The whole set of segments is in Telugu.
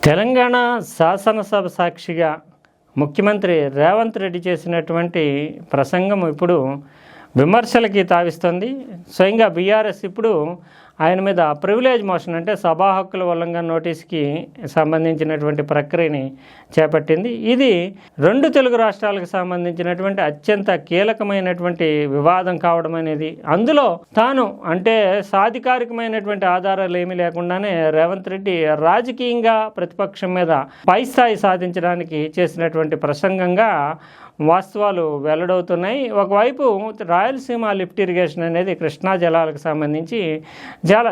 తెలంగాణ శాసనసభ సాక్షిగా ముఖ్యమంత్రి రేవంత్ రెడ్డి చేసినటువంటి ప్రసంగం ఇప్పుడు విమర్శలకి తావిస్తుంది. స్వయంగా బీఆర్ఎస్ ఇప్పుడు ఆయన మీద ప్రివిలేజ్ మోషన్ అంటే సభా హక్కుల ఉల్లంఘన నోటీస్కి సంబంధించినటువంటి ప్రక్రియని చేపట్టింది. ఇది రెండు తెలుగు రాష్ట్రాలకు సంబంధించినటువంటి అత్యంత కీలకమైనటువంటి వివాదం కావడం అనేది, అందులో తాను అంటే సాధికారికమైనటువంటి ఆధారాలు ఏమీ లేకుండానే రేవంత్ రెడ్డి రాజకీయంగా ప్రతిపక్షం మీద పై స్థాయి సాధించడానికి చేసినటువంటి ప్రసంగంగా వాస్తవాలు వెల్లడవుతున్నాయి. ఒకవైపు రాయలసీమ లిఫ్ట్ ఇరిగేషన్ అనేది కృష్ణా జలాలకు సంబంధించి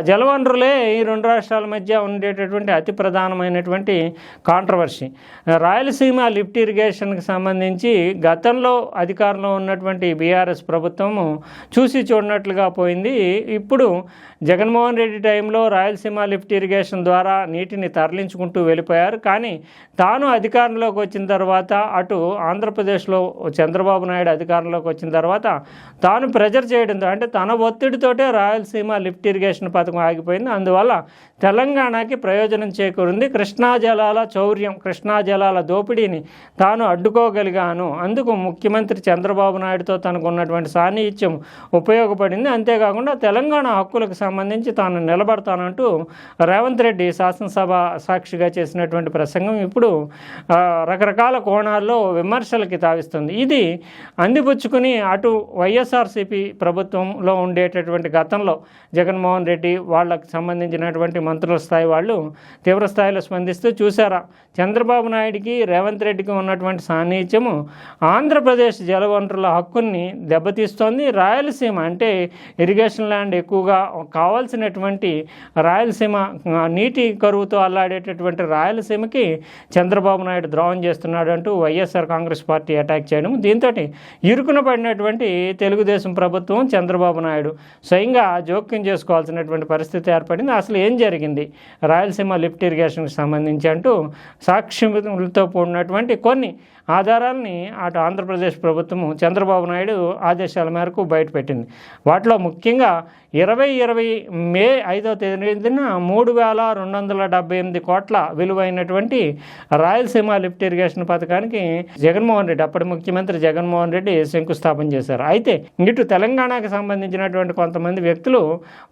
జలవనరులే ఈ రెండు రాష్ట్రాల మధ్య ఉండేటటువంటి అతి ప్రధానమైనటువంటి కాంట్రవర్సీ. రాయలసీమ లిఫ్ట్ ఇరిగేషన్కి సంబంధించి గతంలో అధికారంలో ఉన్నటువంటి బీఆర్ఎస్ ప్రభుత్వము చూసి చూడనట్లుగా పోయింది. ఇప్పుడు జగన్మోహన్ రెడ్డి టైంలో రాయలసీమ లిఫ్ట్ ఇరిగేషన్ ద్వారా నీటిని తరలించుకుంటూ వెళ్ళిపోయారు. కానీ తాను అధికారంలోకి వచ్చిన తర్వాత అటు ఆంధ్రప్రదేశ్లో చంద్రబాబు నాయుడు అధికారంలోకి వచ్చిన తర్వాత తాను ప్రెజర్ చేయడంతో అంటే తన ఒత్తిడితోటే రాయలసీమ లిఫ్ట్ ఇరిగేషన్ పథకం ఆగిపోయింది. అందువల్ల తెలంగాణకి ప్రయోజనం చేకూరింది. కృష్ణా జలాల చౌర్యం, కృష్ణా జలాల దోపిడీని తాను అడ్డుకోగలిగాను. అందుకు ముఖ్యమంత్రి చంద్రబాబు నాయుడుతో తనకు ఉన్నటువంటి సాన్నిహిత్యం ఉపయోగపడింది. అంతేకాకుండా తెలంగాణ హక్కులకు సంబంధించి తాను నిలబడతానంటూ రేవంత్ రెడ్డి శాసనసభ సాక్షిగా చేసినటువంటి ప్రసంగం ఇప్పుడు రకరకాల కోణాల్లో విమర్శలకి తావిస్తుంది. ఇది అందిపుచ్చుకుని అటు వైఎస్ఆర్సీపీ ప్రభుత్వంలో ఉండేటటువంటి గతంలో జగన్మోహన్ రెడ్డి వాళ్ళకి సంబంధించినటువంటి మంత్రుల స్థాయి వాళ్ళు తీవ్రస్థాయిలో స్పందిస్తూ చూసారా చంద్రబాబు నాయుడికి రేవంత్ రెడ్డికి ఉన్నటువంటి సాన్నిహిత్యము ఆంధ్రప్రదేశ్ జలవనరుల హక్కుల్ని దెబ్బతీస్తోంది. రాయలసీమ అంటే ఇరిగేషన్ ల్యాండ్ ఎక్కువగా కావాల్సినటువంటి రాయలసీమ నీటి కరువుతో అల్లాడేటటువంటి రాయలసీమకి చంద్రబాబు నాయుడు ద్రోహం చేస్తున్నాడు అంటూ వైఎస్ఆర్ కాంగ్రెస్ పార్టీ అటాక్ చేయడం, దీంతో ఇరుకున పడినటువంటి తెలుగుదేశం ప్రభుత్వం చంద్రబాబు నాయుడు స్వయంగా జోక్యం చేసుకోవాల్సినటువంటి పరిస్థితి ఏర్పడింది. అసలు ఏం జరిగింది రాయలసీమ లిఫ్ట్ ఇరిగేషన్కి సంబంధించి అంటూ సాక్ష్యంతో కూడినటువంటి కొన్ని ఆధారాలని అటు ఆంధ్రప్రదేశ్ ప్రభుత్వము చంద్రబాబు నాయుడు ఆదేశాల మేరకు బయటపెట్టింది. వాటిలో ముఖ్యంగా 2020 మే 5వ తేదీన 3,278 కోట్ల విలువైనటువంటి రాయలసీమ లిఫ్ట్ ఇరిగేషన్ పథకానికి జగన్మోహన్ రెడ్డి అప్పటి ముఖ్యమంత్రి జగన్మోహన్ రెడ్డి శంకుస్థాపన చేశారు. అయితే ఇటు తెలంగాణకు సంబంధించినటువంటి కొంతమంది వ్యక్తులు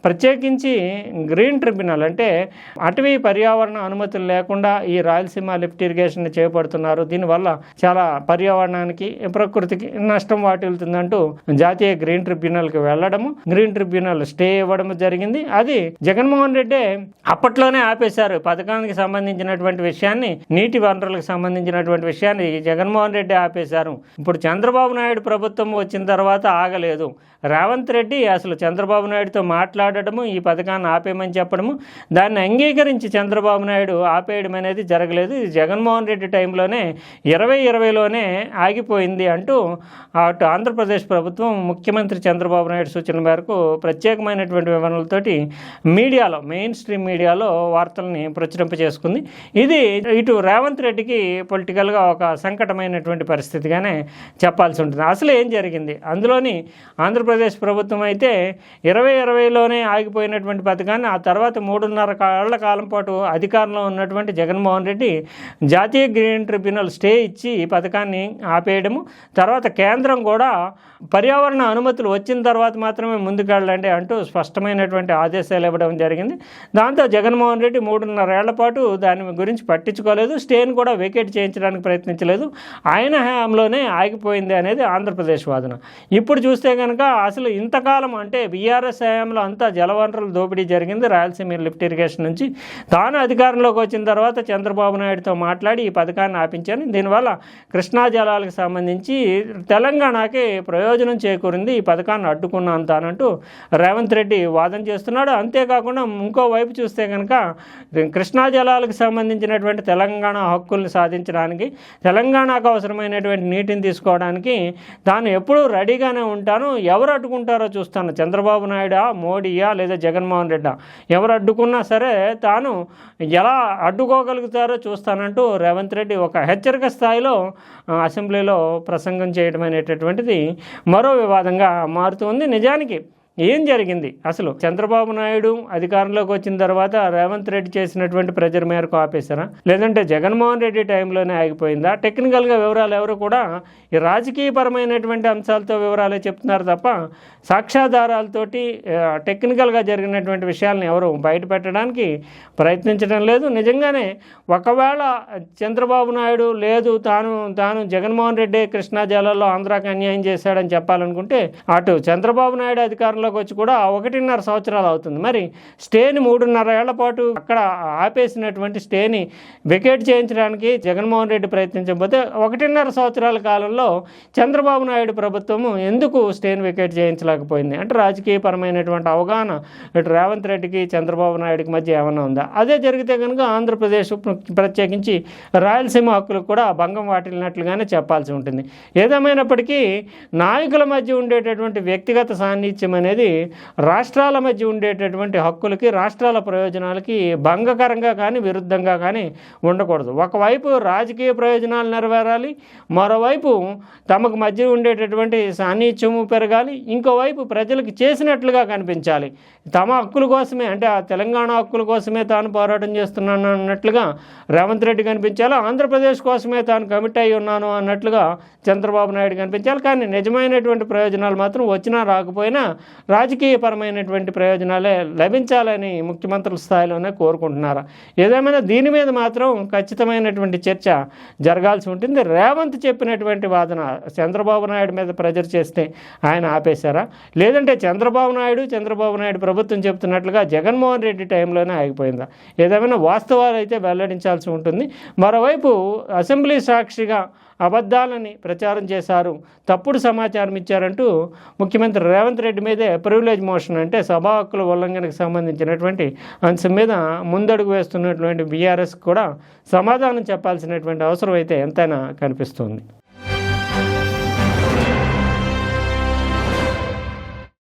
ప్రత్యేకించి గ్రీన్ ట్రిబ్యునల్ అంటే అటవీ పర్యావరణ అనుమతులు లేకుండా ఈ రాయలసీమ లిఫ్ట్ ఇరిగేషన్ చేపడుతున్నారు, దీనివల్ల చాలా పర్యావరణానికి ప్రకృతికి నష్టం వాటిల్తుందంటూ జాతీయ గ్రీన్ ట్రిబ్యునల్కి వెళ్ళడము, గ్రీన్ ట్రిబ్యునల్ స్టే ఇవ్వడం జరిగింది. అది జగన్మోహన్ రెడ్డి అప్పట్లోనే ఆపేశారు. పథకానికి సంబంధించినటువంటి విషయాన్ని, నీటి వనరులకు సంబంధించినటువంటి విషయాన్ని జగన్మోహన్ రెడ్డి ఆపేశారు. ఇప్పుడు చంద్రబాబు నాయుడు ప్రభుత్వం వచ్చిన తర్వాత ఆగలేదు. రేవంత్ రెడ్డి అసలు చంద్రబాబు నాయుడుతో మాట్లాడటము, ఈ పథకాన్ని ఆపేయమని చెప్పడము, దాన్ని అంగీకరించి చంద్రబాబు నాయుడు ఆపేయడం అనేది జరగలేదు. ఇది జగన్మోహన్ రెడ్డి టైంలోనే 2020లోనే ఆగిపోయింది అంటూ అటు ఆంధ్రప్రదేశ్ ప్రభుత్వం ముఖ్యమంత్రి చంద్రబాబు నాయుడు సూచన మేరకు ప్రత్యేకమైనటువంటి వివరణలతోటి మీడియాలో, మెయిన్ స్ట్రీమ్ మీడియాలో వార్తల్ని ప్రచురింపజేసుకుంది. ఇది ఇటు రేవంత్ రెడ్డికి పొలిటికల్గా ఒక సంకటమైనటువంటి పరిస్థితిగానే చెప్పాల్సి ఉంటుంది. అసలు ఏం జరిగింది అందులోని ఆంధ్రప్రదేశ్ ప్రభుత్వం అయితే 2020లోనే ఆగిపోయినటువంటి పథకాన్ని ఆ తర్వాత 3.5 కాలం పాటు అధికారంలో ఉన్నటువంటి జగన్మోహన్ రెడ్డి జాతీయ గ్రీన్ ట్రిబ్యునల్ స్టే ఇచ్చి ఈ పథకాన్ని ఆపేయడము, తర్వాత కేంద్రం కూడా పర్యావరణ అనుమతులు వచ్చిన తర్వాత మాత్రమే ముందుకెళ్ళండి అంటూ స్పష్టమైనటువంటి ఆదేశాలు ఇవ్వడం జరిగింది. దాంతో జగన్మోహన్ రెడ్డి 3.5 ఏళ్ల పాటు దాని గురించి పట్టించుకోలేదు, స్టేను కూడా వేకేట్ చేయించడానికి ప్రయత్నించలేదు. ఆయన హయాంలోనే ఆగిపోయింది అనేది ఆంధ్రప్రదేశ్ వాదన. ఇప్పుడు చూస్తే కనుక అసలు ఇంతకాలం అంటే బీఆర్ఎస్ హయాంలో అంతా జలవనరుల దోపిడీ జరిగింది రాయలసీమ లిఫ్ట్ ఇరిగేషన్ నుంచి. తాను అధికారంలోకి వచ్చిన తర్వాత చంద్రబాబు నాయుడుతో మాట్లాడి ఈ పథకాన్ని ఆపించాను, దీనివల్ల కృష్ణా జలాలకు సంబంధించి తెలంగాణకి ప్రయోజనం చేకూరింది, ఈ పథకాన్ని అడ్డుకున్నాను తానంటూ రేవంత్ రెడ్డి వాదన చేస్తున్నాడు. అంతేకాకుండా ఇంకోవైపు చూస్తే కనుక కృష్ణా జలాలకు సంబంధించినటువంటి తెలంగాణ హక్కుల్ని సాధించడానికి, తెలంగాణకు అవసరమైనటువంటి నీటిని తీసుకోవడానికి తాను ఎప్పుడూ రెడీగానే ఉంటాను, ఎవరు అడ్డుకుంటారో చూస్తాను, చంద్రబాబు నాయుడా, మోడీయా లేదా జగన్మోహన్ రెడ్డా, ఎవరు అడ్డుకున్నా సరే తాను ఎలా అడ్డుకోగలుగుతారో చూస్తానంటూ రేవంత్ రెడ్డి ఒక హెచ్చరిక స్థాయిలో అసెంబ్లీలో ప్రసంగం చేయడం అనేటటువంటిది మరో వివాదంగా మారుతుంది. నిజానికి ఏం జరిగింది అసలు? చంద్రబాబు నాయుడు అధికారంలోకి వచ్చిన తర్వాత రేవంత్ రెడ్డి చేసినటువంటి ప్రెజర్ మేరకు ఆపేశారా, లేదంటే జగన్మోహన్ రెడ్డి టైంలోనే ఆగిపోయిందా? టెక్నికల్గా వివరాలు ఎవరు కూడా ఈ రాజకీయపరమైనటువంటి అంశాలతో వివరాలే చెప్తున్నారు తప్ప సాక్ష్యాధారాలతోటి టెక్నికల్గా జరిగినటువంటి విషయాలను ఎవరు బయట పెట్టడానికి ప్రయత్నించడం లేదు. నిజంగానే ఒకవేళ చంద్రబాబు నాయుడు లేదు తాను జగన్మోహన్ రెడ్డి కృష్ణా జిల్లాలో ఆంధ్రాకి అన్యాయం చేశాడని చెప్పాలనుకుంటే అటు చంద్రబాబు నాయుడు అధికారంలోకి వచ్చి కూడా 1.5 సంవత్సరాలు అవుతుంది. మరి స్టేని 3.5 ఏళ్ల పాటు అక్కడ ఆపేసినటువంటి స్టేని వెకేట్ చేయించడానికి జగన్మోహన్ రెడ్డి ప్రయత్నించకపోతే 1.5 సంవత్సరాల కాలంలో చంద్రబాబు నాయుడు ప్రభుత్వము ఎందుకు స్టేని వెకేట్ చేయించలేకపోయింది? అంటే రాజకీయపరమైనటువంటి అవగాహన ఇటు రేవంత్ రెడ్డికి చంద్రబాబు నాయుడికి మధ్య ఏమన్నా ఉందా? అదే జరిగితే కనుక ఆంధ్రప్రదేశ్ ప్రత్యేకించి రాయలసీమ హక్కులకు కూడా భంగం వాటిల్లినట్లుగానే చెప్పాల్సి ఉంటుంది. ఏదేమైనప్పటికీ నాయకుల మధ్య ఉండేటటువంటి వ్యక్తిగత సాన్నిధ్యం అనేది రాష్ట్రాల మధ్య ఉండేటటువంటి హక్కులకి, రాష్ట్రాల ప్రయోజనాలకి భంగకరంగా కానీ విరుద్ధంగా కానీ ఉండకూడదు. ఒకవైపు రాజకీయ ప్రయోజనాలు నెరవేరాలి, మరోవైపు తమకు మధ్య ఉండేటటువంటి సాన్నిధ్యము పెరగాలి, ఇంకోవైపు ప్రజలకు చేసినట్లుగా కనిపించాలి. తమ హక్కుల కోసమే, అంటే ఆ తెలంగాణ హక్కుల కోసమే తాను పోరాటం చేస్తున్నాను అన్నట్లుగా రేవంత్ రెడ్డి కనిపించాలి, ఆంధ్రప్రదేశ్ కోసమే తాను కమిట్ అయి ఉన్నాను అన్నట్లుగా చంద్రబాబు నాయుడు కనిపించాలి. కానీ నిజమైనటువంటి ప్రయోజనాలు మాత్రం వచ్చినా రాకపోయినా రాజకీయపరమైనటువంటి ప్రయోజనాలే లభించాలని ముఖ్యమంత్రుల స్థాయిలోనే కోరుకుంటున్నారు. ఏదేమైనా దీని మీద మాత్రం ఖచ్చితమైనటువంటి చర్చ జరగాల్సి ఉంటుంది. రేవంత్ చెప్పినటువంటి వాదన చంద్రబాబు నాయుడు మీద ప్రెజర్ చేస్తే ఆయన ఆపేశారా, లేదంటే చంద్రబాబు నాయుడు ప్రభుత్వం చెప్తున్నట్లుగా జగన్మోహన్ రెడ్డి టైంలోనే ఆగిపోయిందా? ఏదేమైనా వాస్తవాలు అయితే వెల్లడించాల్సి ఉంటుంది. మరోవైపు అసెంబ్లీ సాక్షిగా అబద్ధాలని ప్రచారం చేశారు, తప్పుడు సమాచారం ఇచ్చారంటూ ముఖ్యమంత్రి రేవంత్ రెడ్డి మీదే ప్రివిలేజ్ మోషన్, అంటే సభా హక్కుల ఉల్లంఘనకు సంబంధించినటువంటి అంశం మీద ముందడుగు వేస్తున్నటువంటి బీఆర్ఎస్ కూడా సమాధానం చెప్పాల్సినటువంటి అవసరం అయితే ఎంతైనా కనిపిస్తుంది.